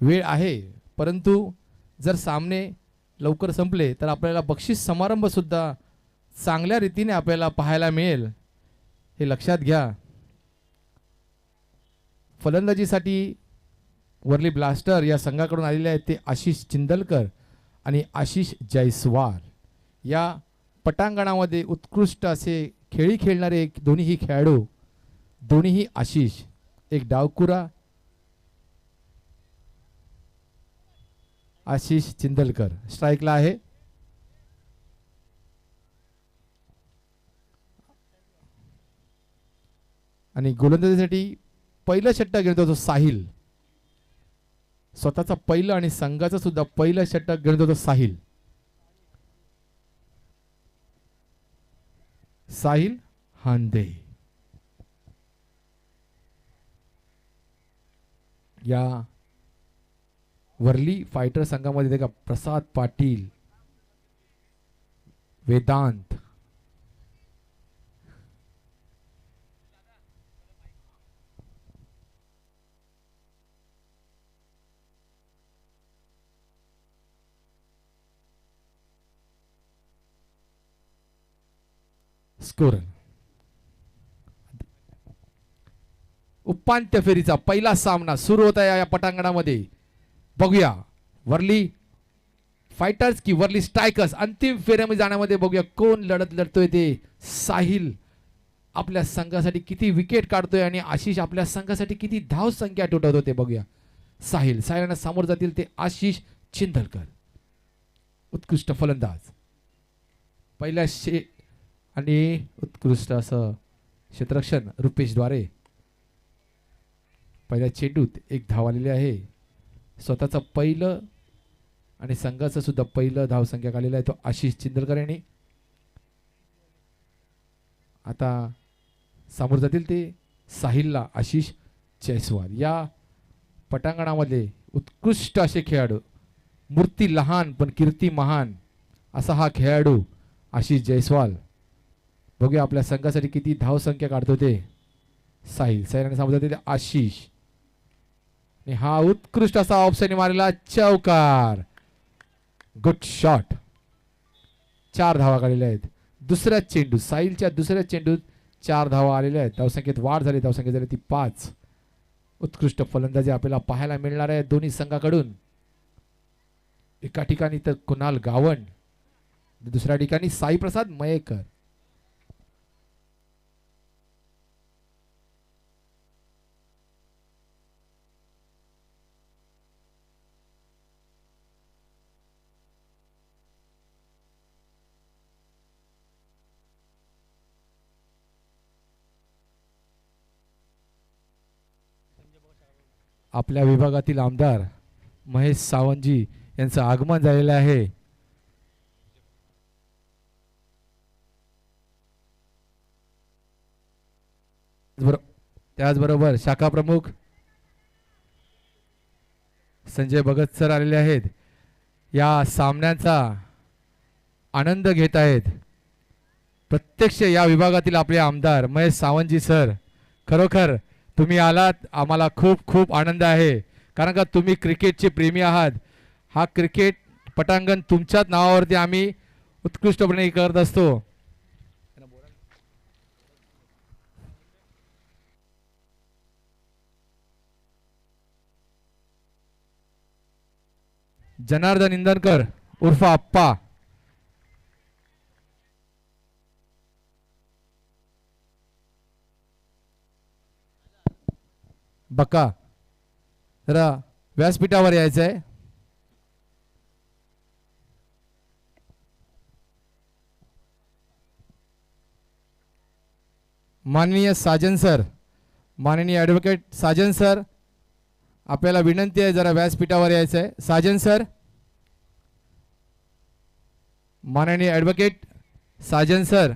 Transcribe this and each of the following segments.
वेळ आहे, परंतु जर सामने लवकर संपले तर आपल्याला बक्षीस समारंभ सुद्धा चांगल्या रीतीने आपल्याला पाहायला मिळेल, हे लक्षात घ्या. फलंदाजीसाठी वर्ली ब्लास्टर या संघाकडून आलेले आहेत ते आशिष चिंदलकर आणि आशिष जयस्वाल. या पटांगणामध्ये उत्कृष्ट असे खेळी खेळणारे दोन्हीही खेळाडू, दोन्हीही आशिष. एक डावकुरा आशिष चिंदलकर स्ट्राईकला आहे. आणि गोलंदाजीसाठी पहिलं षटक घेतो तो साहिल. स्वतःचा पहिलं आणि संघाचं सुद्धा पहिलं षटक घेतो तो साहिल. साहिल हांदे. या वर्ली फायटर संघामध्ये का प्रसाद पाटील, वेदांत, स्कोर. उपांत्य फेरीचा पहिला सामना सुरू होता या पटांगणामध्ये. बघूया वर्ली फायटर्स की वर्ली स्ट्रायकर्स अंतिम फेऱ्यामध्ये जाण्यामध्ये बघूया कोण लढत लढतोय ते. साहिल आपल्या संघासाठी किती विकेट काढतोय आणि आशिष आपल्या संघासाठी किती धाव संख्या टोटवतो ते बघूया. साहिलांना सामोर जातील ते आशिष चिंदलकर, उत्कृष्ट फलंदाज. पहिल्या आणि उत्कृष्ट असं क्षेत्ररक्षण रुपेशद्वारे. पहिल्या चेंडूत एक धाव आलेली आहे. स्वतःचं पहिलं आणि संघाचं सुद्धा पहिलं धावसंख्या काढलेला आहे तो आशिष चिंदलकर यांनी. आता समोर जातील ते साहिलला आशिष जयस्वाल. या पटांगणामध्ये उत्कृष्ट असे खेळाडू, मूर्ती लहान पण कीर्ती महान असा हा खेळाडू आशिष जयस्वाल. बघूया आपल्या संघासाठी किती धावसंख्या काढतो ते साहिलाने समोर जातील आशिष. आणि हा उत्कृष्ट असा ऑप्शनने मारलेला चौकार. Good shot. 4 धावा काढलेल्या आहेत. दुसऱ्या चेंडू साहिलच्या दुसऱ्या चेंडूत 4 धावा आलेल्या आहेत. धावसंख्येत वाढ झाली. धावसंख्या झाली ती 5. उत्कृष्ट फलंदाजी आपल्याला पाहायला मिळणार आहे दोन्ही संघाकडून. एका ठिकाणी तर कुणाल गावण, दुसऱ्या ठिकाणी साईप्रसाद मयेकर. आपल्या विभागातील आमदार महेश सावंतजी यांचं आगमन झालेलं आहे. त्याचबरोबर शाखा प्रमुख संजय भगत सर आलेले आहेत. या सामन्याचा आनंद घेत आहेत. प्रत्यक्ष या विभागातील आपले आमदार महेश सावंतजी सर, खरोखर तुम्ही आलात, आम्हाला खूप खूप आनंद आहे. कारण का तुम्ही क्रिकेटचे प्रेमी आहात. हा क्रिकेट पटांगण तुमच्याच नावावरती आम्ही उत्कृष्टपणे करत असतो. जनार्दन इंदनकर उर्फ आप्पा. बक्का जरा व्यासपीठावर यायचं आहे. माननीय साजन सर, माननीय ॲडव्होकेट साजन सर, आपल्याला विनंती आहे जरा व्यासपीठावर यायचं आहे. साजन सर, माननीय ॲडव्होकेट साजन सर,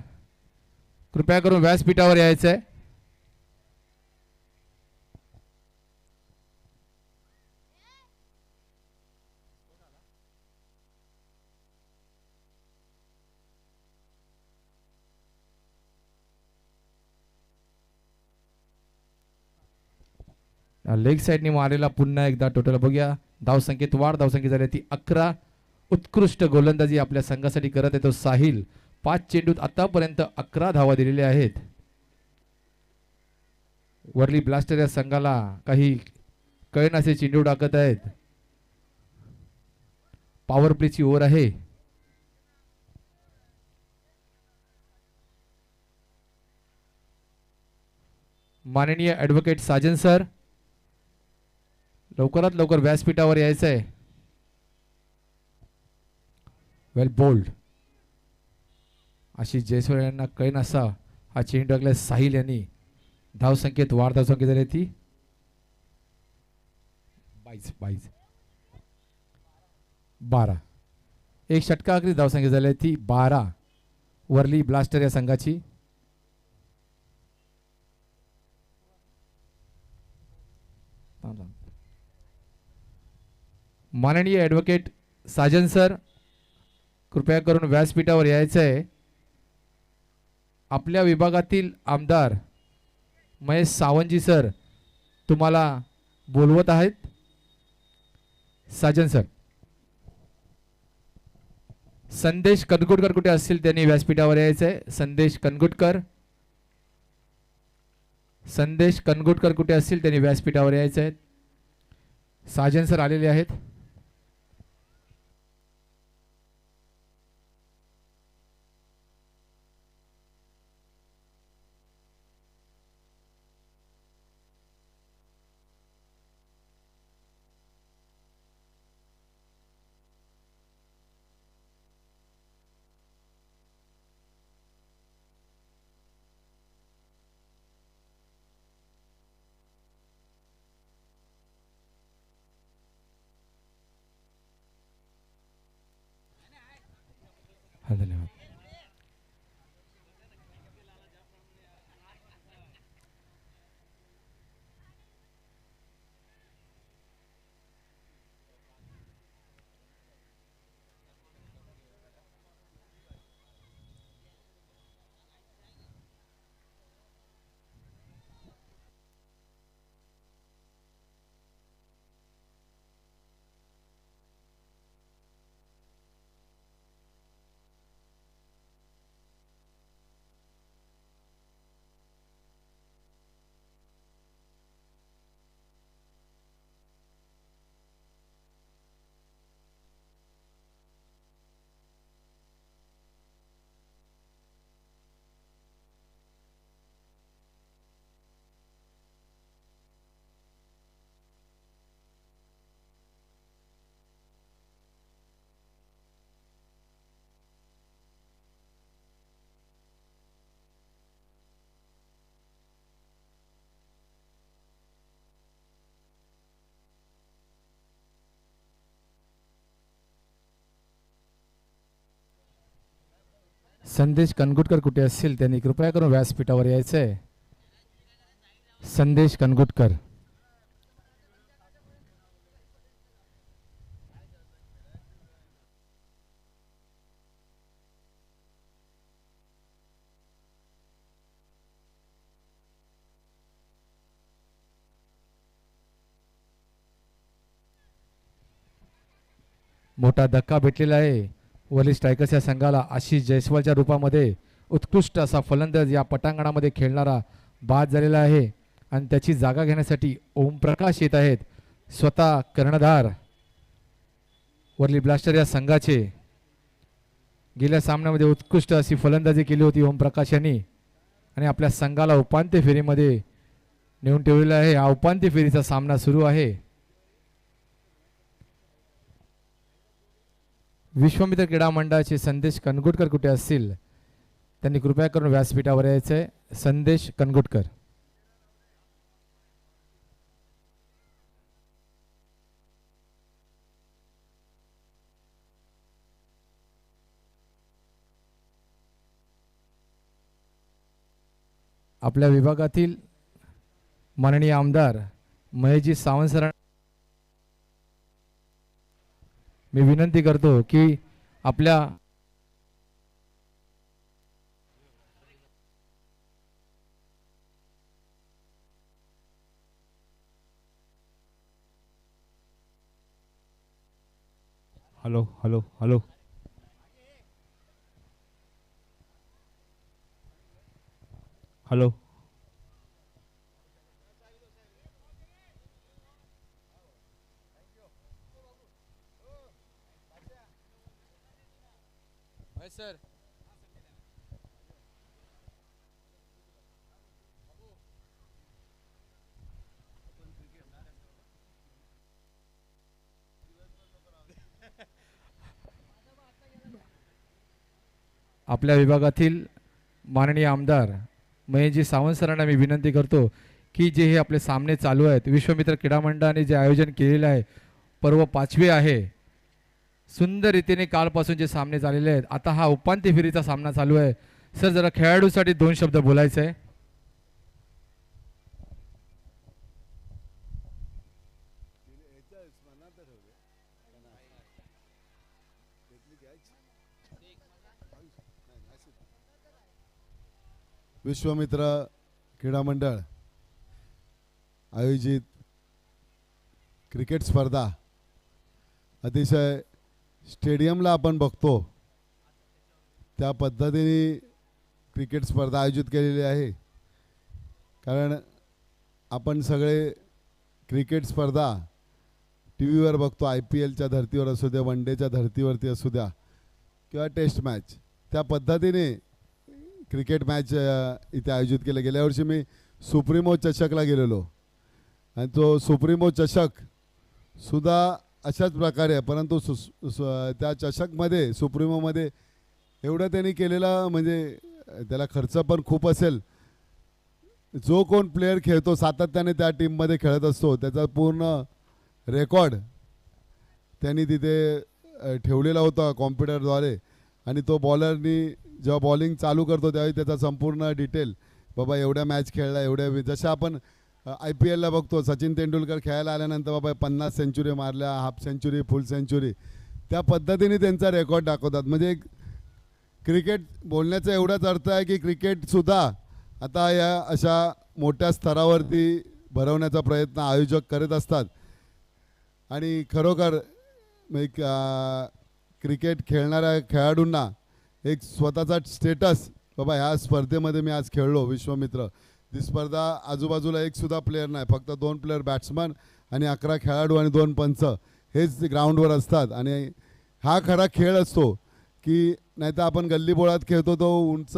कृपया करून व्यासपीठावर यायचं आहे. लेग साईडने मारलेला पुन्हा एकदा टोटल बघूया. धावसंख्येत वाढ. धावसंख्या झाली ती 11. उत्कृष्ट गोलंदाजी आपल्या संघासाठी करत येतो साहिल. 5 चेंडूत आतापर्यंत 11 धावा दिलेल्या आहेत. वर्ली ब्लास्टर या संघाला काही कळनासे चेंडू टाकत आहेत. पॉवर प्लेची ओव्हर आहे. माननीय ॲडव्होकेट साजन सर लवकरात लवकर व्यासपीठावर यायचं आहे. वेल बोल्ड. आशिष जयस्वाल यांना कैन असा हा चेंडू टाकला साहिल यांनी. धावसंख्येत वाढ. धावसंख्या झाली ती 12. एक षटकाखरी धावसंख्या झाली ती 12 वर्ली ब्लास्टर या संघाची. माननीय ॲडव्होकेट साजन सर कृपया करून व्यासपीठावर यायचं आहे. आपल्या विभागातील आमदार महेश सावंतजी सर तुम्हाला बोलवत आहेत. साजन सर. संदेश कनगुटकर कुठे असतील त्यांनी व्यासपीठावर यायचं आहे. संदेश कनगुटकर. संदेश कनगुटकर कुठे असतील त्यांनी व्यासपीठावर यायचं आहे. साजन सर आलेले आहेत. धन्यवाद. संदेश कनगुटकर कुठे असतील त्यांनी कृपया करून व्यासपीठावर यायचं आहे. संदेश कनगुटकर. मोठा धक्का भेटलेला आहे वर्ली स्ट्रायकर्स या संघाला. आशिष जयस्वालच्या रूपामध्ये उत्कृष्ट असा फलंदाज या पटांगणामध्ये खेळणारा बाद झालेला आहे आणि त्याची जागा घेण्यासाठी ओमप्रकाश येत आहेत. स्वतः कर्णधार वर्ली ब्लास्टर या संघाचे. गेल्या सामन्यामध्ये उत्कृष्ट अशी फलंदाजी केली होती ओमप्रकाश यांनी आणि आपल्या संघाला उपांत्य फेरीमध्ये नेऊन ठेवलेला आहे. हा उपांत्य फेरीचा सामना सुरू आहे. विश्वमित्र क्रीडा मंडळाचे संदेश कनगुटकर कुठे असतील त्यांनी कृपया करून व्यासपीठावर यायचं आहे. संदेश कनगुटकर. आपल्या विभागातील माननीय आमदार महेशजी सावंत सर मी विनंती करतो की आपल्या hello hello hello. Hello. Sir आपल्या विभागातील माननीय आमदार महेशजी सावंत सरांना मी विनंती करतो की जे हे आपले सामने चालू आहेत, विश्वमित्र क्रीडा मंडळाने जे आयोजन केलेलं आहे, पर्व 5वे आहे, सुंदर रीतीने कालपासून जे सामने झालेले आहेत, आता हा उपांत्य फेरीचा सामना चालू आहे. सर जरा खेळाडूसाठी 2 शब्द बोलायचे आहे. विश्वमित्र क्रीडा मंडळ आयोजित क्रिकेट स्पर्धा अतिशय स्टेडियमला आपण बघतो त्या पद्धतीने क्रिकेट स्पर्धा आयोजित केलेली आहे. कारण आपण सगळे क्रिकेट स्पर्धा टी व्हीवर बघतो, IPLच्या धर्तीवर असू द्या, वन डेच्या धर्तीवरती असू द्या किंवा टेस्ट मॅच, त्या पद्धतीने क्रिकेट मॅच इथे आयोजित केले. गेल्या वर्षी मी सुप्रीमो चषकला गेलेलो आणि तो सुप्रीमो चषक सुद्धा अशाच प्रकारे आहे, परंतु त्या चषकमध्ये सुप्रीमोमध्ये एवढं त्यांनी केलेलं म्हणजे त्याला खर्च पण खूप असेल. जो कोण प्लेयर खेळतो सातत्याने त्या टीममध्ये खेळत असतो त्याचा पूर्ण रेकॉर्ड त्यांनी तिथे ठेवलेला होता कॉम्प्युटरद्वारे आणि तो बॉलरनी जेव्हा बॉलिंग चालू करतो त्यावेळी त्याचा संपूर्ण डिटेल, बाबा एवढ्या मॅच खेळला, एवढ्या जसं आपण IPLला बघतो सचिन तेंडुलकर खेळायला आल्यानंतर बाबा 50 सेंचुरी मारल्या, हाफ सेंचुरी, फुल सेंचुरी, त्या पद्धतीने त्यांचा रेकॉर्ड दाखवतात. म्हणजे क्रिकेट बोलण्याचा एवढाच अर्थ आहे की क्रिकेटसुद्धा आता या अशा मोठ्या स्तरावरती भरवण्याचा प्रयत्न आयोजक करत असतात. आणि खरोखर क्रिकेट खेळणाऱ्या खेळाडूंना एक स्वतःचा स्टेटस, बाबा ह्या स्पर्धेमध्ये मी आज खेळलो विश्वमित्र, ती स्पर्धा आजूबाजूला एकसुद्धा प्लेयर नाही, फक्त 2 प्लेयर बॅट्समन आणि 11 खेळाडू आणि 2 पंच हेच ग्राउंडवर असतात. आणि हा खरा खेळ असतो की नाही तर आपण गल्लीबोळात खेळतो तो उंच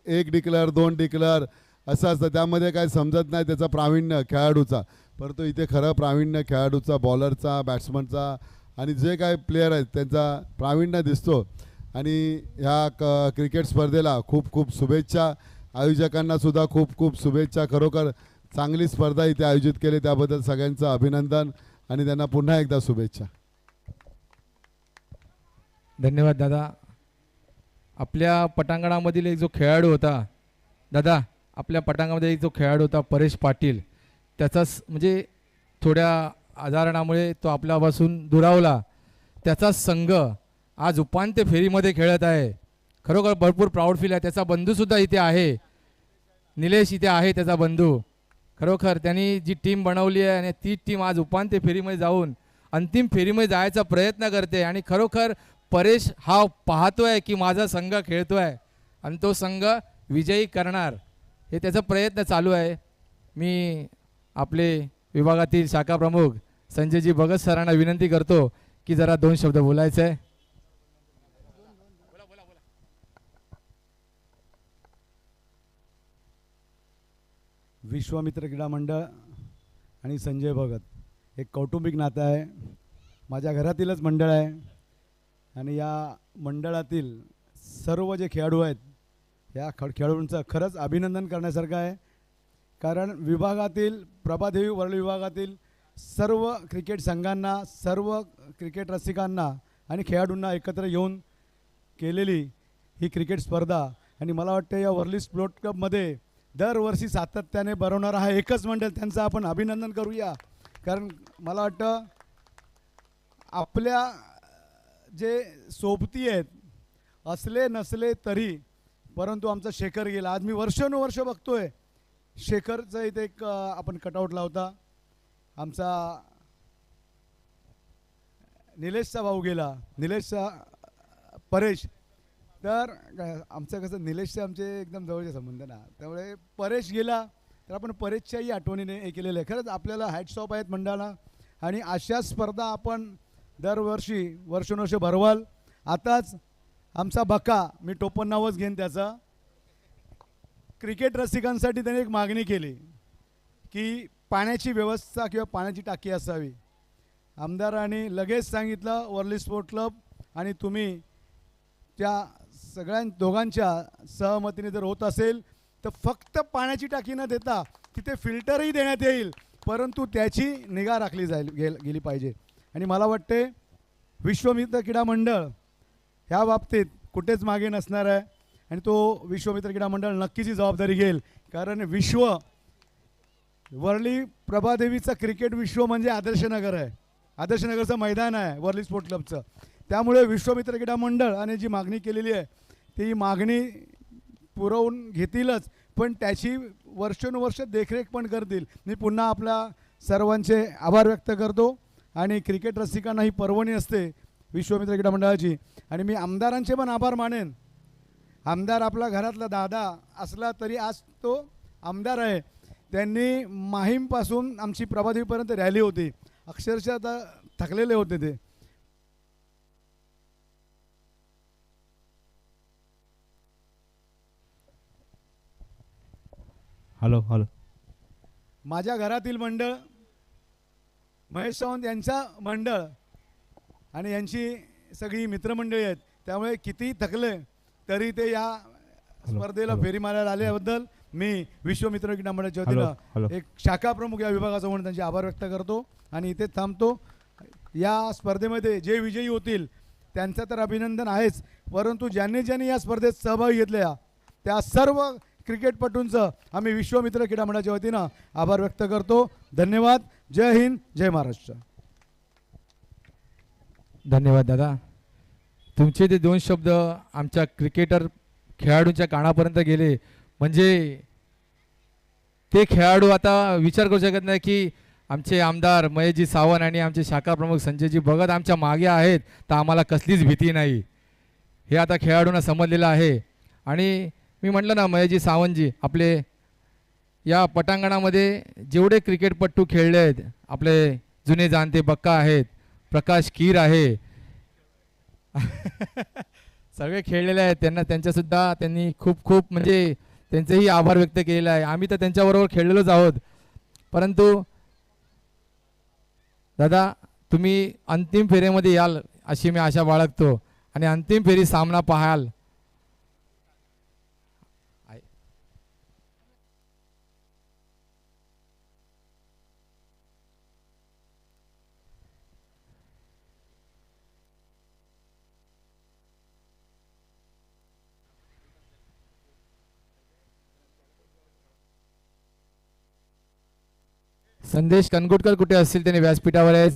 एक डिक्लेअर 2 डिक्लेअर असं असतं, त्यामध्ये काय समजत नाही त्याचा प्रावीण्य खेळाडूचा. परंतु इथे खरं प्रावीण्य खेळाडूचा, बॉलरचा, बॅट्समनचा आणि जे काय प्लेयर आहेत त्यांचा प्रावीण्य दिसतो. आणि ह्या क्रिकेट स्पर्धेला खूप खूप शुभेच्छा, आयोजकांना सुद्धा खूप खूप शुभेच्छा. खरोखर चांगली स्पर्धा इथे आयोजित केली त्याबद्दल सगळ्यांचं अभिनंदन आणि त्यांना पुन्हा एकदा शुभेच्छा. धन्यवाद दादा. आपल्या पटांगणामधील एक जो खेळाडू होता दादा, आपल्या पटांगणामध्ये एक जो खेळाडू होता परेश पाटील, त्याचाच म्हणजे थोड्या आजारणामुळे तो आपल्यापासून दुरावला, त्याचा संघ आज उपांत्य फेरीमध्ये खेळत आहे. खरोखर भरपूर प्राऊड फील आहे. त्याचा बंधूसुद्धा इथे आहे, निलेश इथे आहे त्याचा बंधू. खरोखर त्यांनी जी टीम बनवली आहे आणि ती टीम आज उपांत्य फेरीमध्ये जाऊन अंतिम फेरीमध्ये जायचा प्रयत्न करते. आणि खरोखर परेश हा पाहतोय की माझा संघ खेळतोय आणि तो संघ विजयी करणार, हे त्याचा प्रयत्न चालू आहे. मी आपले विभागातील शाखा प्रमुख संजयजी भगत सरांना विनंती करतो की जरा 2 शब्द बोलायचं आहे. विश्वामित्र क्रीडा मंडळ आणि संजय भगत एक कौटुंबिक नातं आहे, माझ्या घरातीलच मंडळ आहे. आणि या मंडळातील सर्व जे खेळाडू आहेत या खेळाडूंचं खरंच अभिनंदन करण्यासारखं आहे. कारण विभागातील प्रभादेवी वर्ल्ड विभागातील सर्व क्रिकेट संघांना, सर्व क्रिकेट रसिकांना आणि खेळाडूंना एकत्र येऊन केलेली ही क्रिकेट स्पर्धा, आणि मला वाटतं या वर्ली स्पोर्ट कपमध्ये दरवर्षी सातत्याने भरवणारा हा एकच मंडळ, त्यांचं आपण अभिनंदन करूया. कारण मला वाटतं आपल्या जे सोबती आहेत असले नसले तरी, परंतु आमचा शेखर गेला. आज मी वर्षानुवर्ष बघतोय शेखरचं इथे एक आपण कटआउट लावता, आमचा निलेशचा भाऊ गेला, निलेशचा परेश. तर आमचं कसं निलेशचे आमचे एकदम जवळचे संबंध ना, त्यामुळे परेश गेला तर आपण परेशच्याही आठवणीने हे केलेलं आहे. खरंच आपल्याला हॅट्स ऑफ आहेत मंडळाला. आणि अशा स्पर्धा आपण दरवर्षी वर्षोनवर्ष भरवाल. आताच आमचा बका, मी टोपण नावच घेईन त्याचा, क्रिकेट रसिकांसाठी त्याने एक मागणी केली की पाण्याची व्यवस्था किंवा पाण्याची टाकी असावी. आमदारांनी लगेच सांगितलं वर्ली स्पोर्ट क्लब आणि तुम्ही त्या दोघांच्या सहमतीने जर होत असेल तर फक्त पाण्याची टाकी न देता तिथे फिल्टरही देण्यात येईल, परंतु त्याची निगा राखली गेली पाहिजे. आणि मला वाटते विश्वमित्र क्रीडा मंडळ ह्या बाबतीत कुठेच मागे नसणार आहे आणि तो विश्वमित्र क्रीडा मंडळ नक्कीच ही जबाबदारी घेईल. कारण वर्ली प्रभादेवीचं क्रिकेट विश्व म्हणजे आदर्शनगर आहे, आदर्शनगरचं मैदान आहे वर्ली स्पोर्ट क्लबचं. त्यामुळे विश्वमित्र क्रीडा मंडळ आणि जी मागणी केलेली आहे ती मागणी पुरवून घेतीलच, पण त्याची वर्षानुवर्ष देखरेख पण करतील. मी पुन्हा आपल्या सर्वांचे आभार व्यक्त करतो. आणि क्रिकेट रसिकांना ही पर्वणी असते विश्वमित्र क्रीडा मंडळाची. आणि मी आमदारांचे पण आभार मानेन. आमदार आपला घरातला दादा असला तरी आज तो आमदार आहे. त्यांनी माहीमपासून आमची प्रभादेवीपर्यंत रॅली होती, अक्षरशः आता थकलेले होते ते. Hello hello. माझ्या घरातील मंडळ, महेश सावंत यांचा मंडळ आणि यांची सगळी मित्रमंडळी आहेत. त्यामुळे कितीही थकले तरी ते या स्पर्धेला फेरी मारायला आल्याबद्दल मी विश्वमित्र क्रीडा मंडळाच्या वतीनं एक शाखा प्रमुख या विभागाचा म्हणून त्यांचे आभार व्यक्त करतो आणि इथे थांबतो. या स्पर्धेमध्ये जे विजयी होतील त्यांचं तर अभिनंदन आहेच, परंतु ज्यांनी या स्पर्धेत सहभागी घेतल्या त्या सर्व क्रिकेटपटूंचं आम्ही विश्वमित्र क्रीडा मंडळाच्या वतीनं आभार व्यक्त करतो. धन्यवाद. जय हिंद, जय महाराष्ट्र. धन्यवाद दादा. तुमचे ते 2 शब्द आमच्या क्रिकेटर खेळाडूंच्या कानापर्यंत गेले. म्हणजे ते खेळाडू आता विचार करू शकत नाही की आमचे आमदार महेशजी सावंत आणि आमचे शाखा प्रमुख संजयजी भगत आमच्या मागे आहेत तर आम्हाला कसलीच भीती नाही, हे आता खेळाडूंना समजलेलं आहे. आणि मी म्हटलं ना, महेशजी सावंतजी आपले या पटांगणामध्ये जेवढे क्रिकेटपट्टू खेळले आहेत, आपले जुने जाणते बक्का आहेत, प्रकाश कीर आहे सगळे खेळलेले आहेत. त्यांच्यासुद्धा त्यांनी खूप म्हणजे त्यांचेही आभार व्यक्त केलेले आहे. आम्ही तर त्यांच्याबरोबर खेळलेलोच आहोत. परंतु दादा तुम्ही अंतिम फेरीमध्ये याल अशी मी आशा बाळगतो आणि अंतिम फेरी सामना पाहाल. संदेश कनगुटकर कुठे असतील त्याने व्यासपीठावर आहे.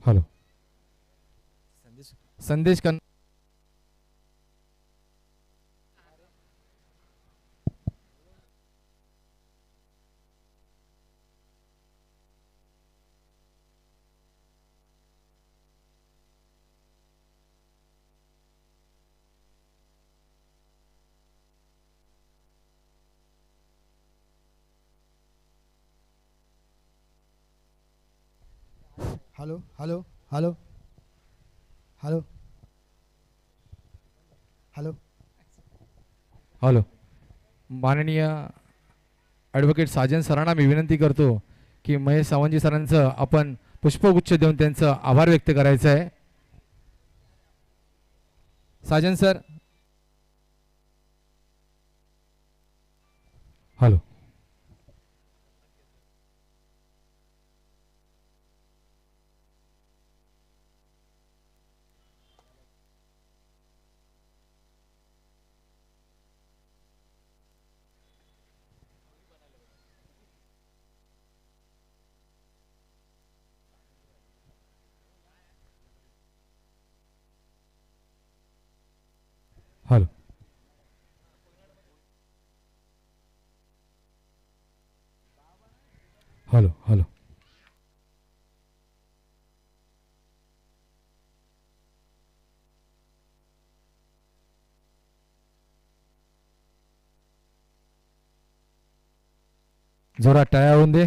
हॅलो संदेश कन hello hello hello hello hello hello. माननीय ॲडव्होकेट साजन सरांना मी विनंती करतो की महेश सावंतजी सरांचं आपण पुष्पगुच्छ देऊन त्यांचं आभार व्यक्त करायचं आहे. Sajan sir. Hello. Hello. Hello hello. जोरात टाळ्या होऊन दे.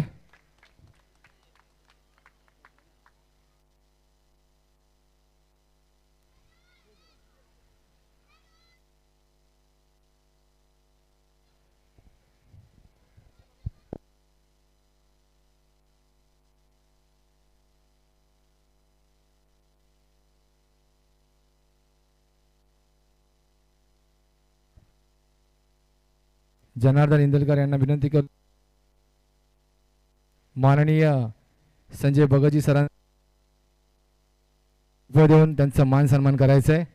जनार्दन इंदलकर यांना विनंती कर. माननीय संजय भगतजी सरांना देऊन त्यांचा मान सन्मान करायचा आहे.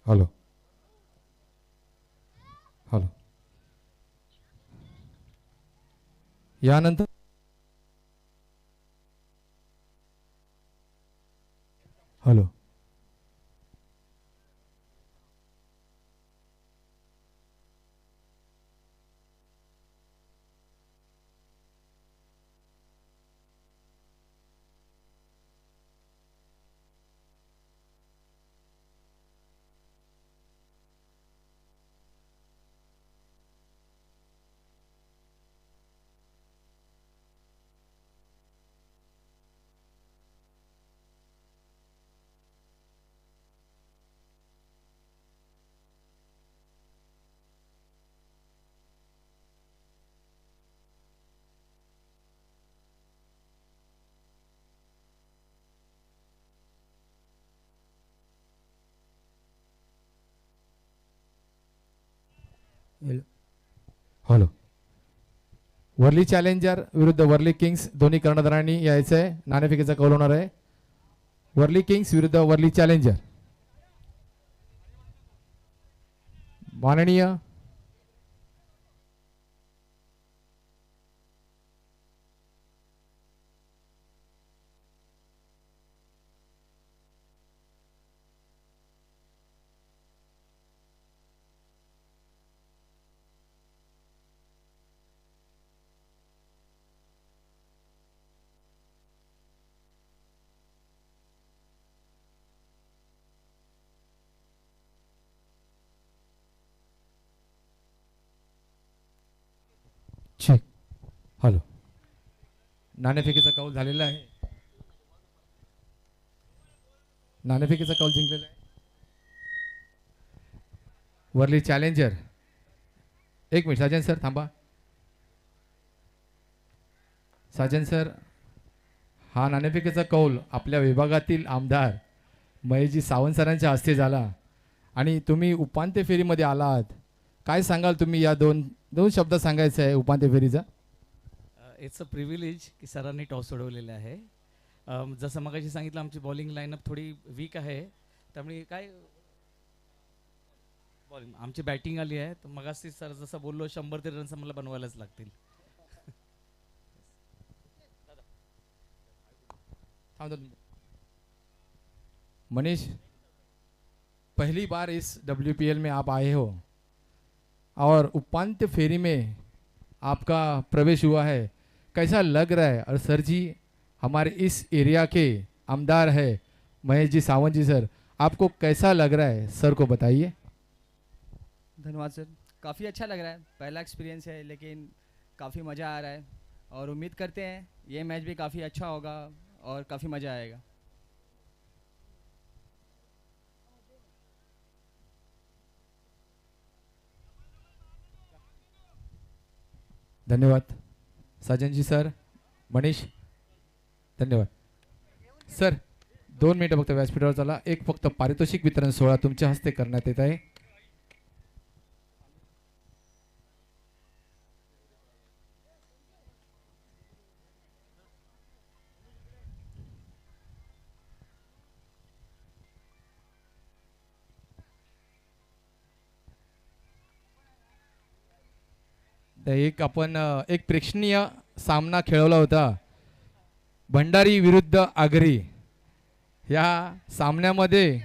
Hello hello. यानंतर हॅलो. हॅलो. वर्ली चॅलेंजर विरुद्ध वर्ली किंग्स दोन्ही कर्णधारांनी यायचं आहे. नाणेफेकीचा कौल होणार आहे. वर्ली किंग्स विरुद्ध वर्ली चॅलेंजर. माननीय हॅलो. नाणेफेकीचा कौल झालेला आहे. नाणेफेकीचा कौल जिंकलेला आहे. वर्ली चॅलेंजर. एक मिनिट साजन सर थांबा. साजन सर, हा नाणेफेकीचा कौल आपल्या विभागातील आमदार महेशजी सावंत सरांच्या हस्ते झाला आणि तुम्ही उपांत्य फेरीमध्ये आलात. काय सांगाल तुम्ही या दोन दोन शब्द सांगायचं आहे उपांत्य फेरीचा. इट्स अ प्रिव्हिलेज की सरांनी टॉस सोडवलेला आहे. जसं मगाशी सांगितलं आमची बॉलिंग लाईनअप थोडी वीक आहे, त्यामुळे काय बॉलिंग आमची बॅटिंग आली आहे. तर मगाशी सर जसं बोललो 100 तरी रन्स मला बनवायलाच लागतील. मनीष, पहली बार इस WPL में आप आए हो और उपांत्य फेरी में आपका प्रवेश हुआ है, कैसा लग रहा है? और सर जी हमारे इस एरिया के आमदार है महेश जी सावंत जी, सर आपको कैसा लग रहा है, सर को बताइए. धन्यवाद सर. काफ़ी अच्छा लग रहा है, पहला एक्सपीरियंस है लेकिन काफ़ी मज़ा आ रहा है और उम्मीद करते हैं ये मैच भी काफ़ी अच्छा होगा और काफ़ी मज़ा आएगा. धन्यवाद साजन जी. सर मनीष धन्यवाद. सर 2 मिनिटं फक्त व्यासपीठावर चला. एक फक्त पारितोषिक वितरण सोहळा तुमच्या हस्ते करण्यात येत आहे. एक प्रेक्षणीय सामना खेळवला होता, भंडारी विरुद्ध आगरी. या सामन्यामध्ये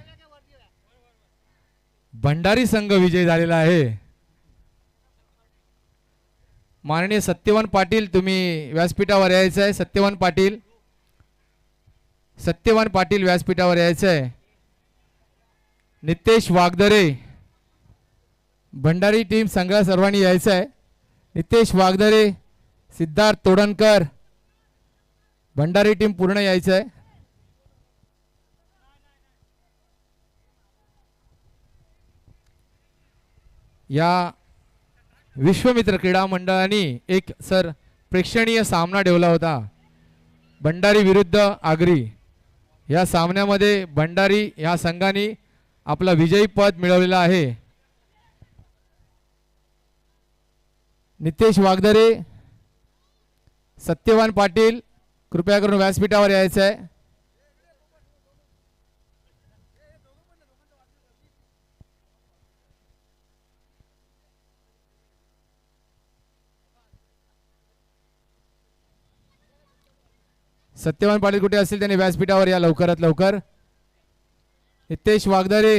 भंडारी संघ विजयी झालेला आहे. माननीय सत्यवान पाटील, तुम्ही व्यासपीठावर यायचं आहे. सत्यवान पाटील व्यासपीठावर यायचं आहे. नितेश वागदरे, भंडारी टीम संघाला सर्वांनी यायचं आहे. नितेश वागदरे, सिद्धार्थ तोडणकर, भंडारी टीम पूर्ण यायचं आहे. या विश्वमित्र क्रीडा मंडळाने एक सर प्रेक्षणीय सामना ठेवला होता, भंडारी विरुद्ध आगरी. या सामन्यामध्ये भंडारी या संघाने आपला विजयी पद मिळवलेला आहे. नितेश वागदरे, सत्यवान पाटील कृपया करून व्यासपीठावर यायचं आहे. सत्यवान पाटील कुठे असतील त्यांनी व्यासपीठावर या लवकरात लवकर. नितेश वागदरे,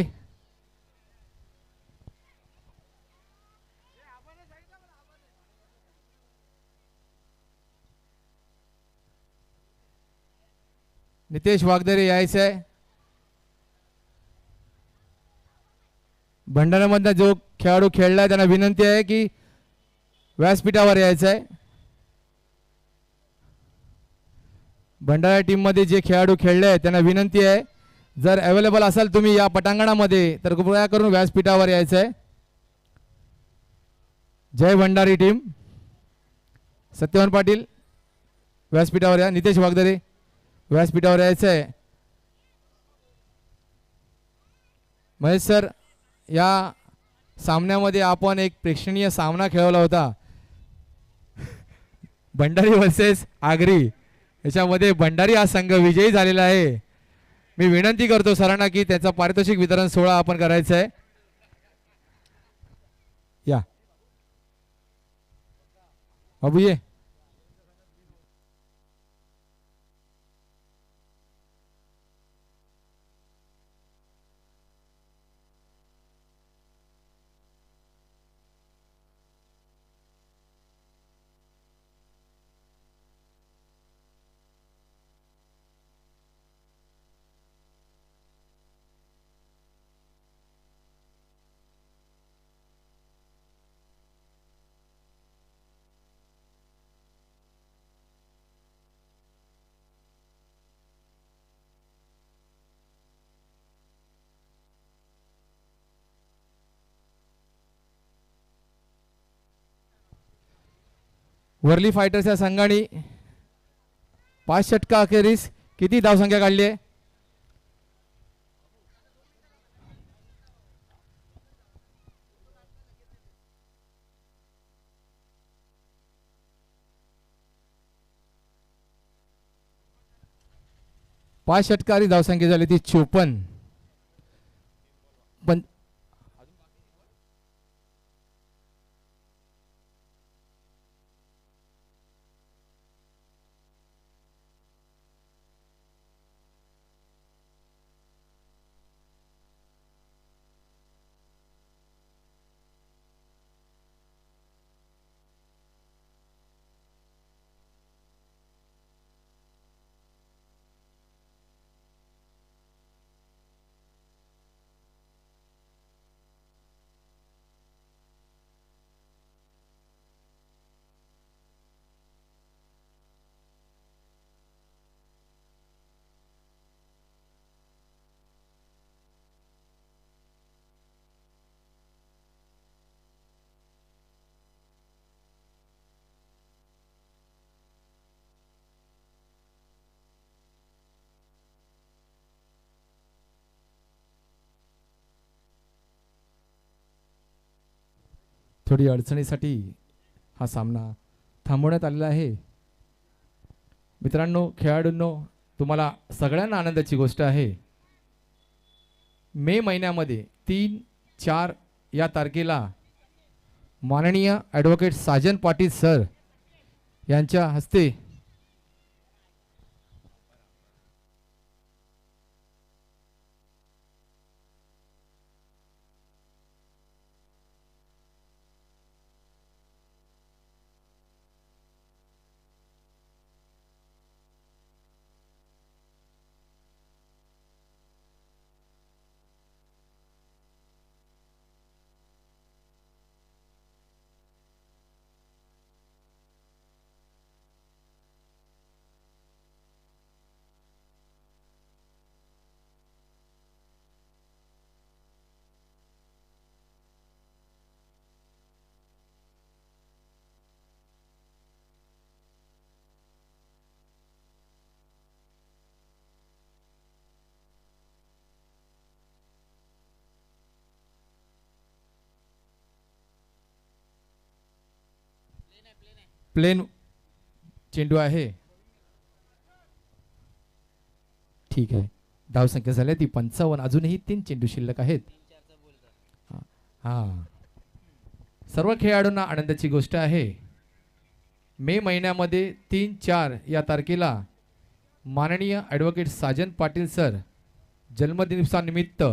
नितेश वागदरे यायचं आहे. भंडाऱ्यामधला जो खेळाडू खेळलाय त्यांना विनंती आहे की व्यासपीठावर यायचं आहे. भंडारा टीम मध्ये जे खेळाडू खेळले आहेत त्यांना विनंती आहे, जर अवेलेबल असाल तुम्ही या पटांगणामध्ये तर कृपया करून व्यासपीठावर यायचं आहे. जय भंडारी टीम. सत्यवान पाटील व्यासपीठावर या. नितेश वागदरे व्यासपीठावर यायचं आहे. महेश सर, या सामन्यामध्ये आपण एक प्रेक्षणीय सामना खेळवला होता, भंडारी वर्सेस आगरी. याच्यामध्ये भंडारी हा संघ विजयी झालेला आहे. मी विनंती करतो सरांना की त्याचा पारितोषिक वितरण सोहळा आपण करायचा आहे. या बाबू ये. वर्ली फायटर्स या संघाने 5 षटका अखेरीस किती धावसंख्या काढली आहे? 5 षटकारी धावसंख्या झाली ती 54. पण थोडी अडचणीसाठी हा सामना थांबवण्यात आलेला आहे. मित्रांनो, खेळाडूंनो, तुम्हाला सगळ्यांना आनंदाची गोष्ट आहे. मे महिन्यामध्ये 3-4 या तारखेला माननीय ॲडव्होकेट साजन पाटील सर यांच्या हस्ते प्लेन चेंडू आहे. ठीक आहे, धावसंख्या झाली ती 55. अजूनही 3 चेंडू शिल्लक आहेत. हा, सर्व खेळाडूंना आनंदाची गोष्ट आहे. मे महिन्यामध्ये 3-4 या तारखेला माननीय ॲडव्होकेट साजन पाटील सर जन्मदिवसानिमित्त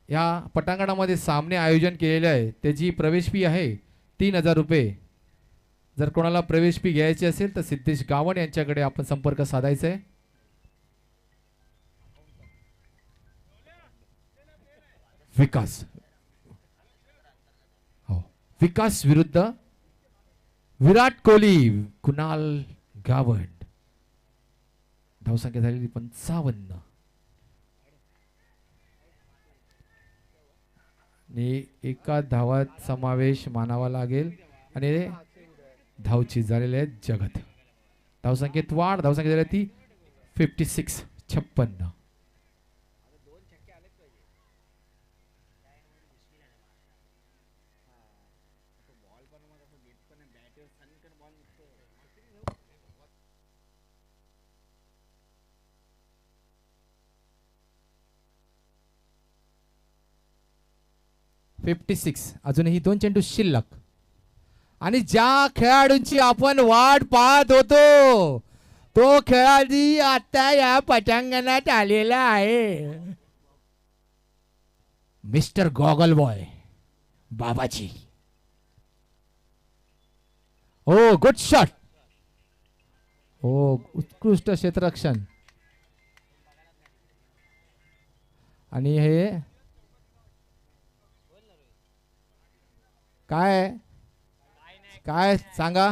या पटांगणामध्ये सामने आयोजन केलेले आहे. त्याची प्रवेश फी आहे 3000 रुपये. जर कोणाला प्रवेश फी घ्यायची असेल तर सिद्धेश गावण यांच्याकडे आपण संपर्क साधायचा आहे. विकास, हो, विकास विरुद्ध विराट कोहली, कुणाल गावण. धावसंख्या झालेली 55. आणि एका धावात समावेश मानावा लागेल आणि धावची झालेले आहेत जगत. धावसंख्येत वाढ. धावसंख्या झाली ती 56. 56. अजूनही 2 चेंडू शिल्लक. आणि ज्या खेळाडूंची आपण वाट पाहत होतो तो खेळाडू आता या पटांगणात आलेला आहे. मिस्टर गॉगल बॉय बाबाजी. ओ, गुड शॉट. ओ, उत्कृष्ट क्षेत्ररक्षण. आणि हे काय काय सांगा.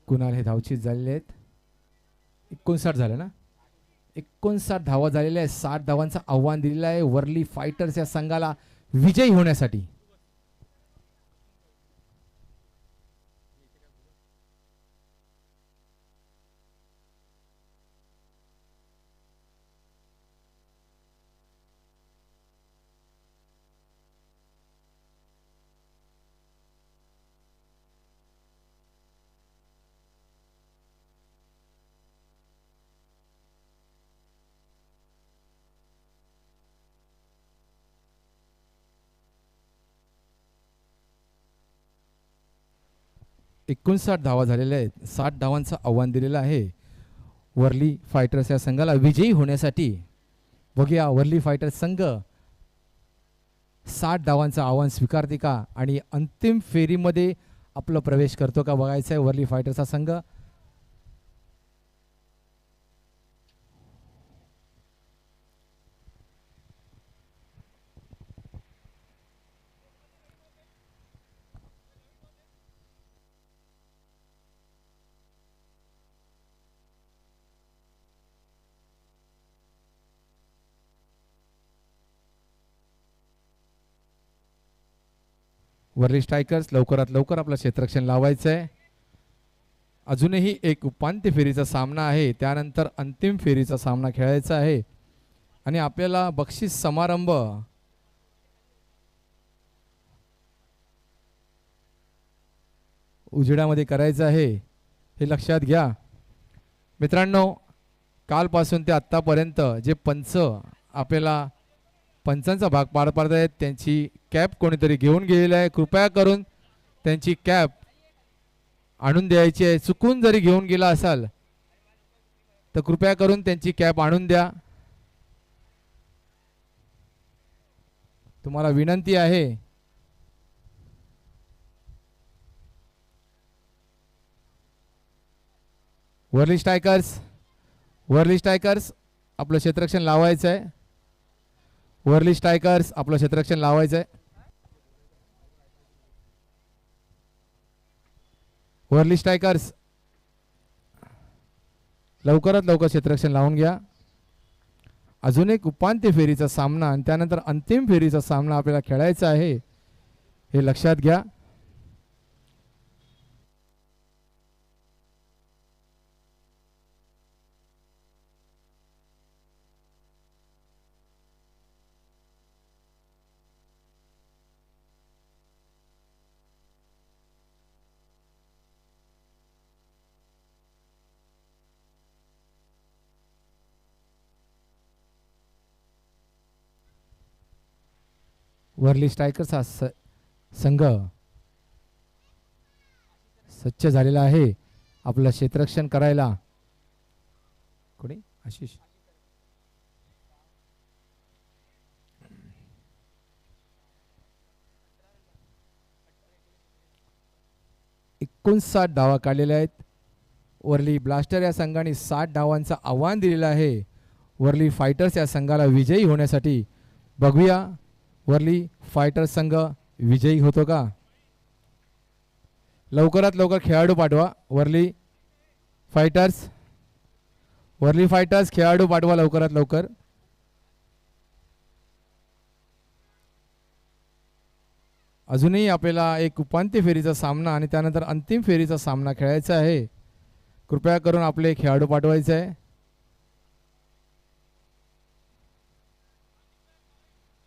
कुणाल हे धावचीत झालेले आहेत. 59 झालं ना. 59 धावा झालेल्या आहेत. 60 धावांचं आव्हान दिलेलं आहे वर्ली फायटर्स या संघाला विजयी होण्यासाठी. एकोणसाठ धावा झालेल्या आहेत. 60 धावांचं आव्हान दिलेलं आहे वर्ली फायटर्स या संघाला विजयी होण्यासाठी. बघूया वर्ली फायटर्स संघ 60 धावांचं आव्हान स्वीकारते का आणि अंतिम फेरीमध्ये आपला प्रवेश करतो का बघायचं आहे वर्ली फायटर्सचा संघ. वर्ली स्ट्रायकर्स लवकरात लवकर आपलं क्षेत्ररक्षण लावायचं आहे. अजूनही एक उपांत्य फेरीचा सामना आहे, त्यानंतर अंतिम फेरीचा सामना खेळायचा आहे आणि आपल्याला बक्षीस समारंभ उजेडामध्ये करायचं आहे, हे लक्षात घ्या मित्रांनो. कालपासून ते आत्तापर्यंत जे पंच आपल्याला पंचांचा भाग पार पाडत आहेत त्यांची कॅप कोणीतरी घेऊन गेलेली आहे. कृपया करून त्यांची कॅप आणून द्यायची आहे. चुकून जरी घेऊन गेला असाल तर कृपया करून त्यांची कॅप आणून द्या. तुम्हाला विनंती आहे. वर्ली स्ट्रायकर्स आपलं क्षेत्ररक्षण लावायचं आहे. वर्ली स्ट्रायकर्स आपलं क्षेत्ररक्षण लावायचं आहे. वर्ली स्ट्रायकर्स लवकरात लवकर क्षेत्ररक्षण लावून घ्या. अजून एक उपांत्य फेरीचा सामना आणि त्यानंतर अंतिम फेरीचा सामना आपल्याला खेळायचा आहे, हे लक्षात घ्या. वर्ली स्ट्रायकर्स हा संघ सज्ज झालेला आहे आपलं क्षेत्ररक्षण करायला. कोणी आशिष 59 धावा काढलेल्या आहेत. वर्ली ब्लास्टर या संघाने 60 धावांचं आव्हान दिलेलं आहे वर्ली फायटर्स या संघाला विजयी होण्यासाठी. बघूया वर्ली फायटर्स संघ विजयी होतो का. लवकरात लवकर खेळाडू पाठवा. वर्ली फायटर्स खेळाडू पाठवा लवकरात लवकर. अजूनही आपल्याला एक उपांत्य फेरीचा सामना आणि त्यानंतर अंतिम फेरीचा सामना खेळायचा आहे. कृपया करून आपले खेळाडू पाठवायचे आहे.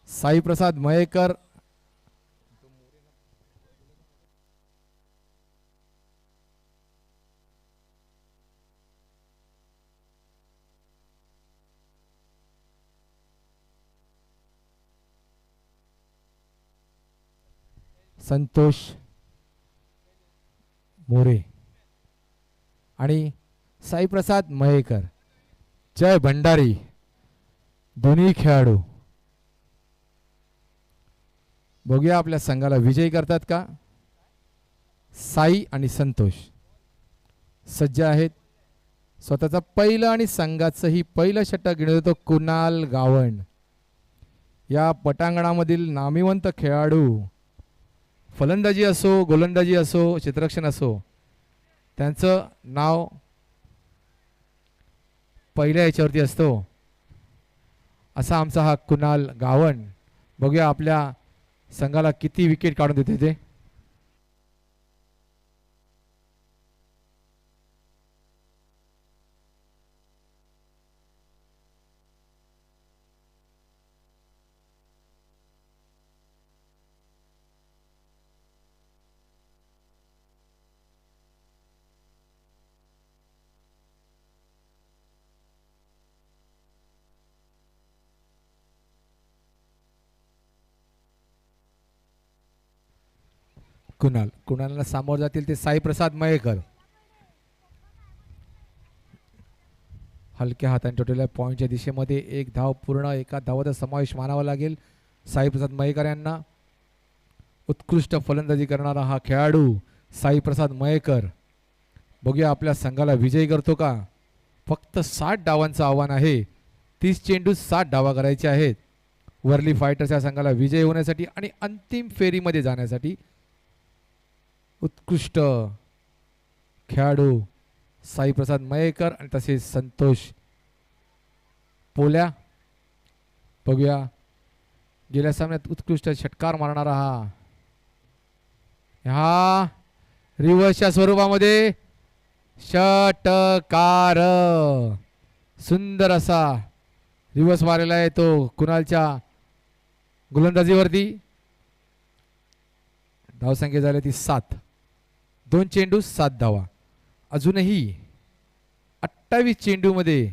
साई प्रसाद मयेकर, संतोष मोरे आणि साई प्रसाद मयेकर, जय भंडारी दोन्ही खेळाडू. बघूया आपल्या संघाला विजयी करतात का. साई आणि संतोष सज्ज आहेत. स्वतःचा पहिलं आणि संघाचंही पहिलं षटक घेऊन येतो कुणाल गावण. या पटांगणामधील नामिवंत खेळाडू, फलंदाजी असो गोलंदाजी असो क्षेत्ररक्षण असो, त्यांचं नाव पहिल्या याच्यावरती असतो असा आमचा हा कुणाल गावण. बघूया आपल्या संघाला किती विकेट काढून देते ते. कुणालला सामोर जातील ते साई प्रसाद मयेकर. हलक्या हाताने ठेवलेल्या पॉईंटच्या दिशेमध्ये एक धाव पूर्ण, एका धावाचा समावेश मानावा लागेल साई प्रसाद मयेकर यांना. उत्कृष्ट फलंदाजी करणारा हा खेळाडू साई प्रसाद मयेकर. बघूया आपल्या संघाला विजयी करतो का. फक्त 60 डावांचं आव्हान आहे. 30 चेंडू 60 डावा करायचे आहेत वर्ली फायटर्स या संघाला विजयी होण्यासाठी आणि अंतिम फेरीमध्ये जाण्यासाठी. उत्कृष्ट खेळाडू साई प्रसाद मयेकर आणि तसेच संतोष पोल्या. बघूया गेल्या सामन्यात उत्कृष्ट षटकार मारणारा हा रिव्हर्सच्या स्वरूपामध्ये षटकार. सुंदर असा रिव्हर्स मारलेला आहे तो कुणालच्या गोलंदाजीवरती. धावसंख्या झाली ती 7. 2 चेंडू 7 धावा. अजूनही 28 चेंडूमध्ये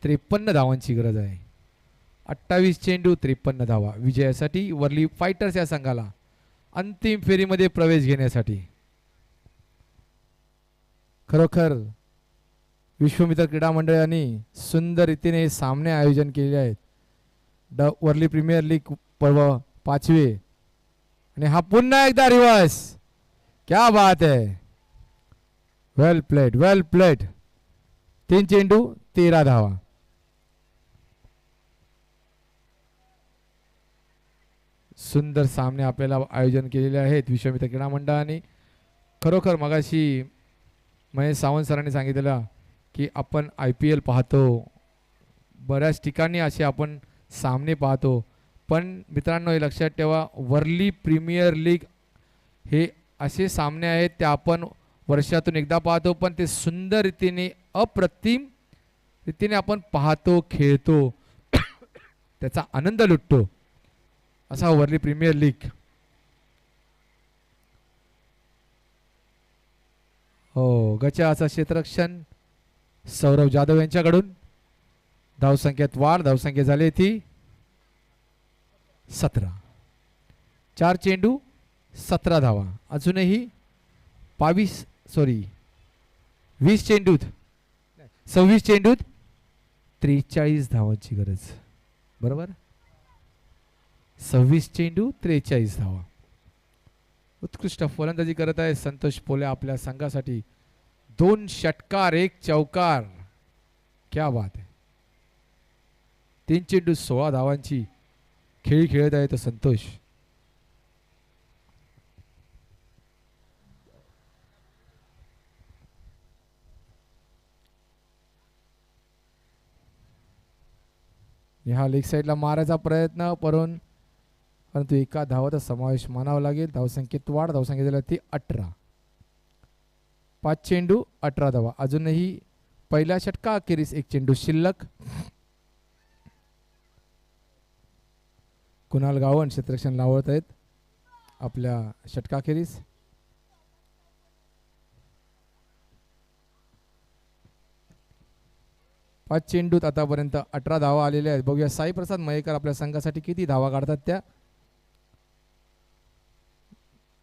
53 धावांची गरज आहे. 28 चेंडू 53 धावा विजयासाठी वर्ली फायटर्स या संघाला अंतिम फेरीमध्ये प्रवेश घेण्यासाठी. खरोखर विश्वमित्र क्रीडा मंडळाने सुंदर रीतीने सामने आयोजन केले आहेत. वर्ली प्रीमियर लीग पर्व 5वे आणि हा पुन्हा एकदा रिवर्स. क्या बात है. वेल प्लेड, वेल प्लेड. 3 चेंडू 13 धावा. सुंदर सामने आपल्याला आयोजन केलेले आहेत विश्वमित्र क्रीडा मंडळाने. खरोखर मगाशी महेश सावंत सरांनी सांगितलेलं की आपण IPL पाहतो, बऱ्याच ठिकाणी असे आपण सामने पाहतो, पण मित्रांनो हे लक्षात ठेवा वर्ली प्रीमियर लीग हे असे सामने आहेत ते आपण वर्षातून एकदा पाहतो, पण ते सुंदर रीतीने अप्रतिम रीतीने आपण पाहतो, खेळतो, त्याचा आनंद लुटतो. असा वर्ली प्रीमियर लीग. हो गचाचा क्षेत्ररक्षण सौरभ जाधव यांच्याकडून. धावसंख्येत वाढ. धावसंख्या झाली ती 17. 4 चेंडू 17 धावा. अजूनही 20 चेंडूत 26 चेंडूत 43 धावांची गरज. बरोबर. 26 चेंडू 43 धावा. उत्कृष्ट फलंदाजी करत आहे संतोष पोले आपल्या संघासाठी. 2 षटकार 1 चौकार. क्या बात है. 3 चेंडू 16 धावांची खेळी खेळत आहे तो संतोष. ह्या लेग साईडला मारायचा प्रयत्न परंतु एका धावाचा समावेश मानावा लागेल. धावसंख्येत वाढ. धावसंख्या झाली ती 18. 5 चेंडू 18 धावा. अजूनही पहिल्या षटका अखेरीस 1 चेंडू शिल्लक. कुणाल गावण क्षेत्ररक्षण लावत आहेत आपल्या षटकाखेरीस. पाच चेंडूत आतापर्यंत 18 धावा आलेल्या आहेत. बघूया साई प्रसाद मयेकर आपल्या संघासाठी किती धावा काढतात त्या.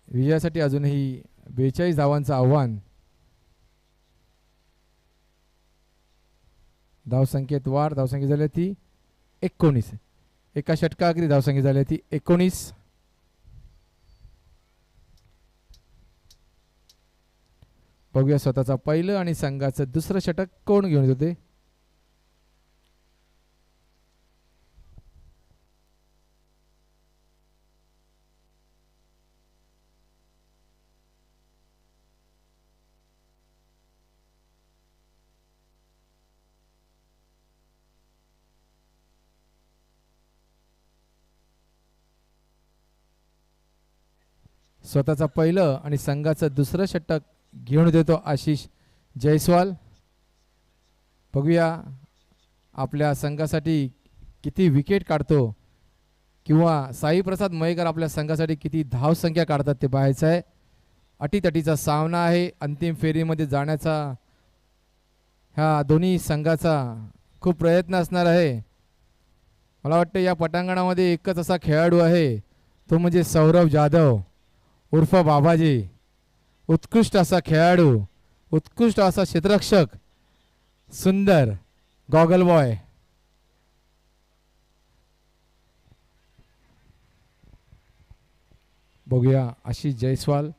विजयासाठी अजूनही 42 धावांचं आव्हान. धावसंख्येत वाढ. धावसंख्या झाली ती 19. एका षटकाअखेरी धावसंख्या झाली ती 19. बघूया स्वतःचा पहिलं आणि संघाचं दुसरं षटक कोण घेऊन येते. स्वतःचं पहिलं आणि संघाचं दुसरं षटक घेऊन देतो आशिष जयस्वाल. बघूया आपल्या संघासाठी किती विकेट काढतो किंवा साई प्रसाद मयेकर आपल्या संघासाठी किती धावसंख्या काढतात ते पाहायचं आहे. अटीतटीचा सामना आहे. अंतिम फेरीमध्ये जाण्याचा ह्या दोन्ही संघाचा खूप प्रयत्न असणार आहे. मला वाटतं या पटांगणामध्ये एकच असा खेळाडू आहे, तो म्हणजे सौरभ जाधव उर्फ बाबाजी. उत्कृष्ट असा खेळाडू, उत्कृष्ट असा क्षेत्ररक्षक, सुंदर गॉगल बॉय. बघूया आशिष जयस्वाल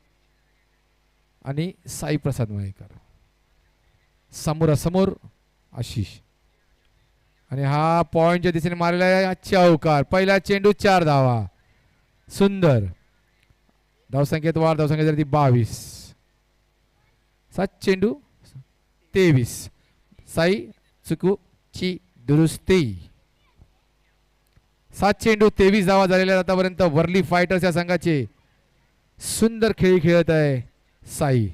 आणि साई प्रसाद मयेकर समोरासमोर. आशिष आणि हा पॉइंटच्या दिशेने मारलेला आहे चौकार. पहिला चेंडू 4 धावा. सुंदर. धावसंख्येत वाढ. धावसंख्या झाली 22. 7 चेंडू 23. साई चुकूची दुरुस्ती. 7 चेंडू 23 धावा झालेल्या आतापर्यंत वर्ली फायटर्स या संघाचे. सुंदर खेळी खेळत आहे साई.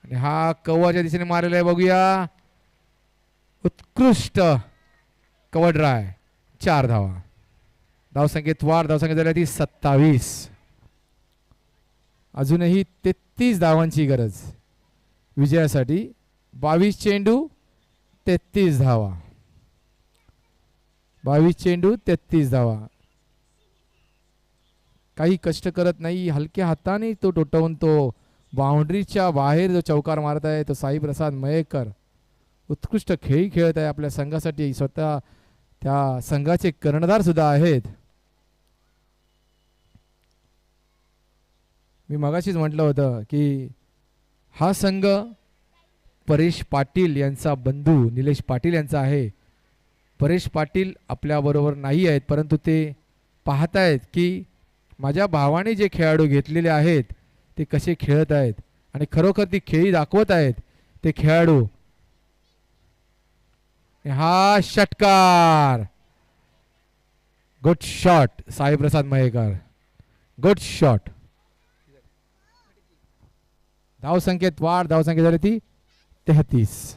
आणि हा कव्वाच्या दिशेने मारलेला आहे. बघूया उत्कृष्ट कव्वा ड्राय. 4 धावा. धावसंख्येत वाढ. धावसंख्या झाली ती 27. अजूनही 33 धावांची गरज विजयासाठी. 22 चेंडू 33 धावा. 22 चेंडू 33 धावा. काही कष्ट करत नाही, हलक्या हाताने तो टोटवून तो बाउंड्रीच्या बाहेर जो चौकार मारत आहे तो साई प्रसाद मयेकर. उत्कृष्ट खेळी खेळत आहे आपल्या संघासाठी. स्वतः त्या संघाचे कर्णधार सुद्धा आहेत. मी मगाशीच म्हटलं होतं की हा संघ परेश पाटील यांचा बंधू निलेश पाटील यांचा आहे. परेश पाटील आपल्याबरोबर नाही आहेत, परंतु ते पाहतायत की माझ्या भावाने जे खेळाडू घेतलेले आहेत ते कसे खेळत आहेत आणि खरोखर ती खेळी दाखवत आहेत ते खेळाडू. हा षटकार. Good shot Sai Prasad Mayekar. Good shot. धावसंख्येत वाढ. धावसंख्या झाली ती 33.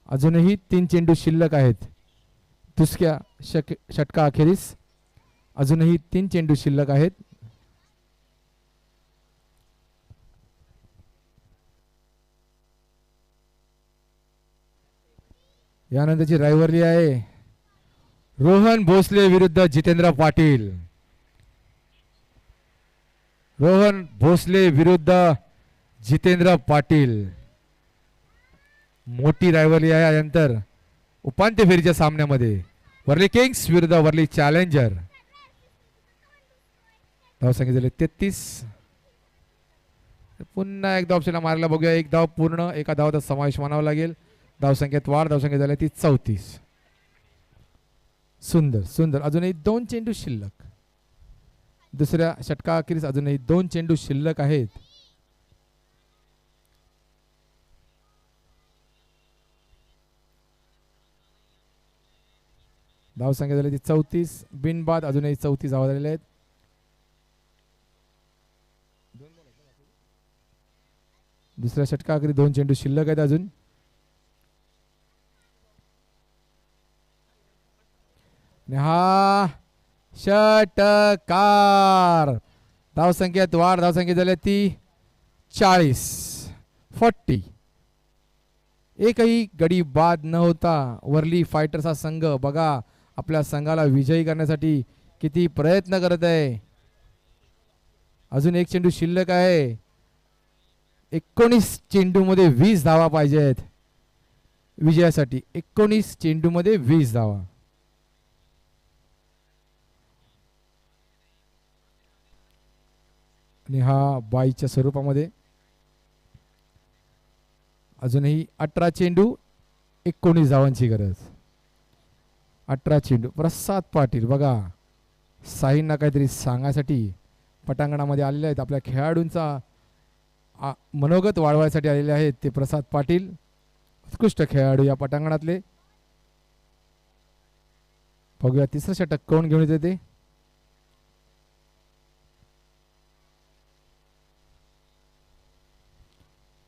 अजूनही 3 चेंडू शिल्लक आहेत. दुसऱ्या षटका अखेरीस अजूनही 3 चेंडू शिल्लक आहेत. यानंतरची रायव्हरली आहे रोहन भोसले विरुद्ध जितेंद्र पाटील. रोहन भोसले विरुद्ध जितेंद्र पाटील. मोठी रायव्हरली आहे. यानंतर उपांत्य फेरीच्या सामन्यामध्ये वर्ली किंग्स विरुद्ध वर्ली चॅलेंजर. धावसंख्या झाली 33. पुन्हा एक धावशेला मारायला बघूया. एक धाव पूर्ण. एका धावाचा समावेश मानावा लागेल. धावसंख्येत वाढ. धावसंख्या झाली ती 34. सुंदर सुंदर. अजूनही 2 चेंडू शिल्लक. दुसऱ्या षटका अखेरीस अजूनही 2 चेंडू शिल्लक आहेत. धावसंख्या झाली ती 34. बिनबाद. अजूनही 34 धावा झालेल्या आहेत. दुसऱ्या षटका अखेरी 2 चेंडू शिल्लक आहेत अजून. हा षटकार. धावसंख्येत वाढ. धावसंख्या झाली ती 40. एकही गडी बाद न होता वर्ली फायटर्सचा संघ बघा आपल्या संघाला विजयी करण्यासाठी किती प्रयत्न करत आहे. अजून 1 चेंडू शिल्लक आहे. 19 चेंडूमध्ये 20 धावा पाहिजे आहेत विजयासाठी. 19 चेंडूमध्ये 20 धावा. आणि हा बाईच्या स्वरूपामध्ये अजूनही 18 चेंडू 19 धावांची गरज. 18 चेंडू. प्रसाद पाटील बघा साईंना काहीतरी सांगण्यासाठी पटांगणामध्ये आलेले आहेत. आपल्या खेळाडूंचा मनोगत वाढवायसाठी आलेले आहेत ते प्रसाद पाटील. उत्कृष्ट खेळाडू या पटांगणातले. बघूया तिसरं षटक कोण घेऊन येते ते.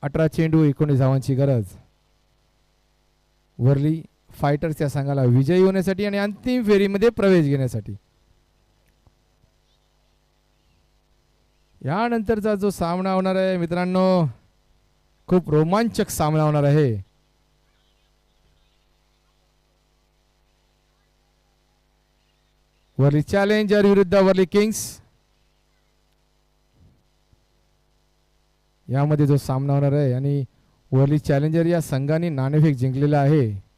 18 चेंडू 19 धावांची गरज वरली फायटर्स या संघाला विजयी होण्यासाठी आणि अंतिम फेरीमध्ये प्रवेश घेण्यासाठी. यानंतरचा जो सामना होणार आहे मित्रांनो, खूप रोमांचक सामना होणार आहे. वरली चॅलेंजर विरुद्ध वरली किंग्स यामध्ये जो सामना होणार आहे आणि वरली चॅलेंजर या संघाने नाणेफेक जिंकलेला आहे.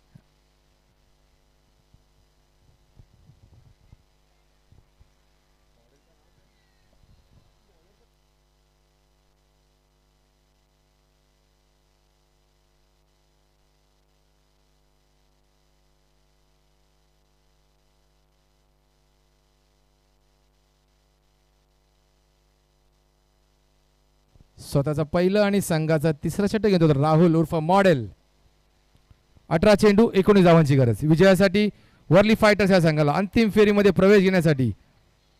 स्वतःचा पहिलं आणि संघाचा तिसरा षटक घेतो तर राहुल उर्फ मॉडेल. 18 चेंडू 19 धावांची गरज विजयासाठी वरली फायटर्स या संघाला अंतिम फेरीमध्ये प्रवेश घेण्यासाठी.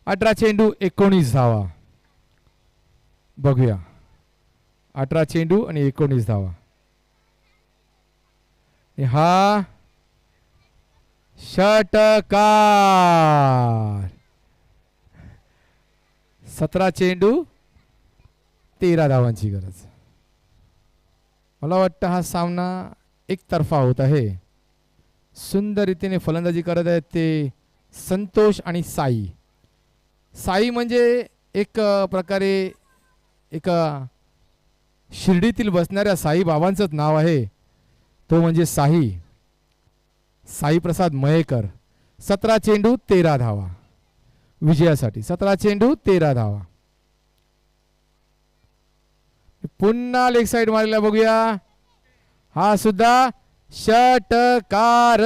18 चेंडू 19 धावा. बघूया 18 चेंडू आणि 19 धावा. हा षटकार 17 चेंडू 13 धावांची गरज. मला वाटतं हा सामना एकतर्फा होत आहे. सुंदर रीतीने फलंदाजी करत आहेत ते संतोष आणि साई. साई म्हणजे एक प्रकारे एक शिर्डीतील बसणाऱ्या साई बाबांचंच नाव आहे. तो म्हणजे साई प्रसाद मयेकर. 17 चेंडू 13 धावा विजयासाठी. 17 चेंडू 13 धावा. पुन्हा लेग साइड मारलेला बघूया. हा सुद्धा षटकार.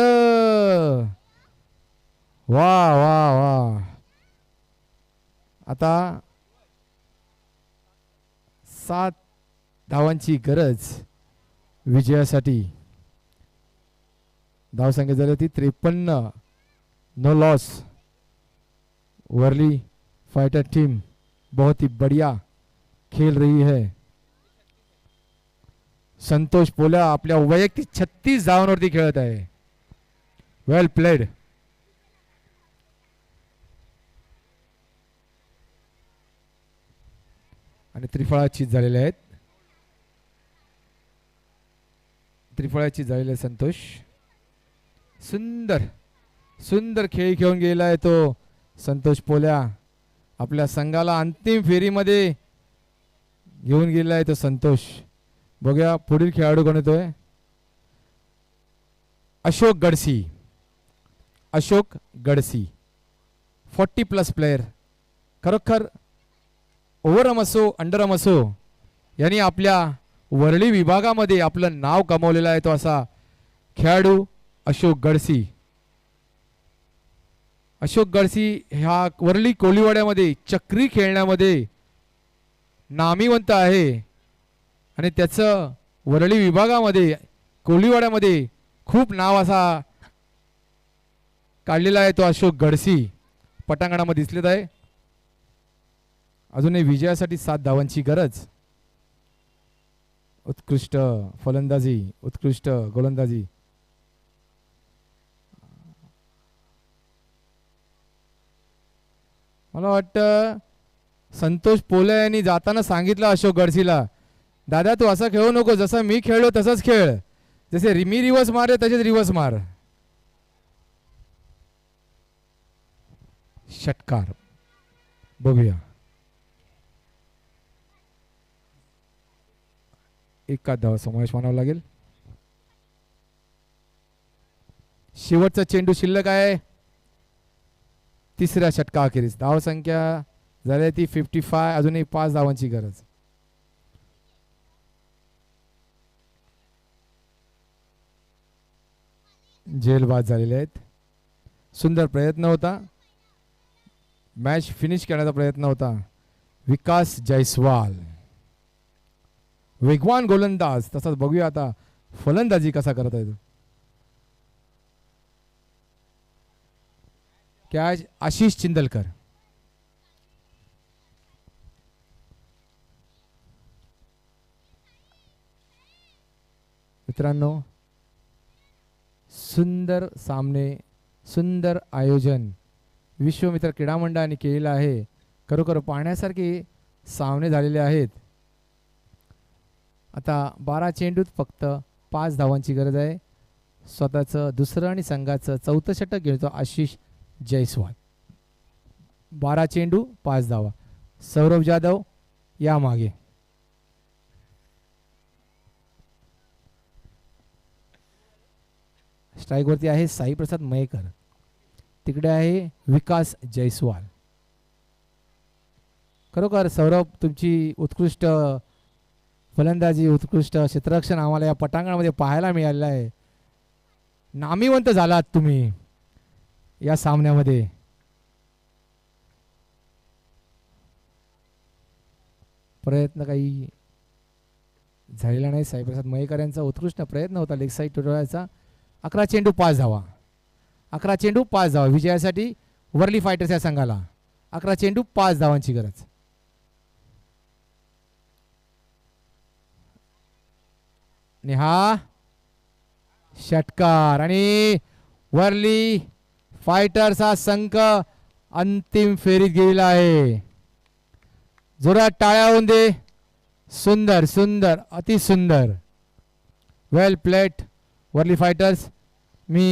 वा वा वा. आता 7 धावांची गरज विजयासाठी. धावसंख्या झाली होती 53. No loss. Worli fighter team बहुत ही बढ़िया खेल रही है. संतोष पोला आपल्या वैयक्तिक 36 धावांवरती खेळत आहे. वेल प्लेड. आणि त्रिफळाची झालेले आहेत. त्रिफळाची झालेले आहे संतोष. सुंदर सुंदर खेळ खेळून गेला आहे तो संतोष पोल्या. आपल्या संघाला अंतिम फेरीमध्ये घेऊन गेला आहे तो संतोष. बघूया पुढील खेळाडू कोण येतोय. अशोक गडसी. अशोक गडसी 40+ प्लेयर. खरोखर ओव्हरआर्म असो अंडरआर्म असो यांनी आपल्या वरळी विभागामध्ये आपलं नाव कमावलेलं आहे तो असा खेळाडू अशोक गडसी. अशोक गडसी ह्या वरळी कोळीवाड्यामध्ये चक्री खेळण्यामध्ये नामिवंत आहे आणि त्याचं वरळी विभागामध्ये कोळीवाड्यामध्ये खूप नाव असा काढलेला आहे तो अशोक गडसी. पटांगणामध्ये दिसलेत आहे. अजूनही विजयासाठी 7 धावांची गरज. उत्कृष्ट फलंदाजी उत्कृष्ट गोलंदाजी. मला वाटतं संतोष पोले यांनी जाताना सांगितलं अशोक गडसीला, दादा तू असं खेळू नको, जसं मी खेळलो तसंच खेळ, जसे मी रिवर्स मारे तसेच रिवर्स मार. षटकार बघूया. एका धावा समावेश मानावा लागेल. शेवटचा चेंडू शिल्लक आहे. तिसऱ्या षटकाखेरीस धाव संख्या झाली ती 55. अजूनही 5 धावांची गरज. झेल बाद झालेले आहेत. सुंदर प्रयत्न होता. मॅच फिनिश करण्याचा प्रयत्न होता. विकास जयस्वाल वेगवान गोलंदाज. तसाच बघूया आता फलंदाजी कसा करत आहे. कॅच आशिष चिंदलकर. मित्रांनो, सुंदर सामने, सुंदर आयोजन विश्वमित्र क्रीडा मंडळाने केलेलं आहे. खरोखर पाहण्यासारखे सामने झालेले आहेत. आता 12 चेंडूत फक्त 5 धावांची गरज आहे. स्वतःचं दुसरं आणि संघाचं चौथं षटक घेतो आशिष जयस्वाल. 12 चेंडू 5 धावा. सौरभ जाधव या मागे. स्ट्राईकवरती आहे साई प्रसाद मयेकर, तिकडे आहे विकास जयस्वाल. खरोखर सौरभ, तुमची उत्कृष्ट फलंदाजी, उत्कृष्ट क्षेत्ररक्षण आम्हाला या पटांगणामध्ये पाहायला मिळालेलं आहे. नामीवंत झालात तुम्ही या सामन्यामध्ये. प्रयत्न काही झालेला नाही. साईप्रसाद मयेकर यांचा उत्कृष्ट प्रयत्न होता लेग साईड टोटवायचा. 11 चेंडू 5 धावा. 11 चेंडू 5 धावा विजयासाठी वर्ली फायटर्स या संघाला. 11 चेंडू 5 धावांची गरज. हा षटकार आणि वर्ली फायटर्स हा संघ अंतिम फेरीत गेलेला आहे. जोरात टाळ्या होऊन दे. सुंदर सुंदर, अति सुंदर. वेल प्लेट वर्ली फायटर्स. मी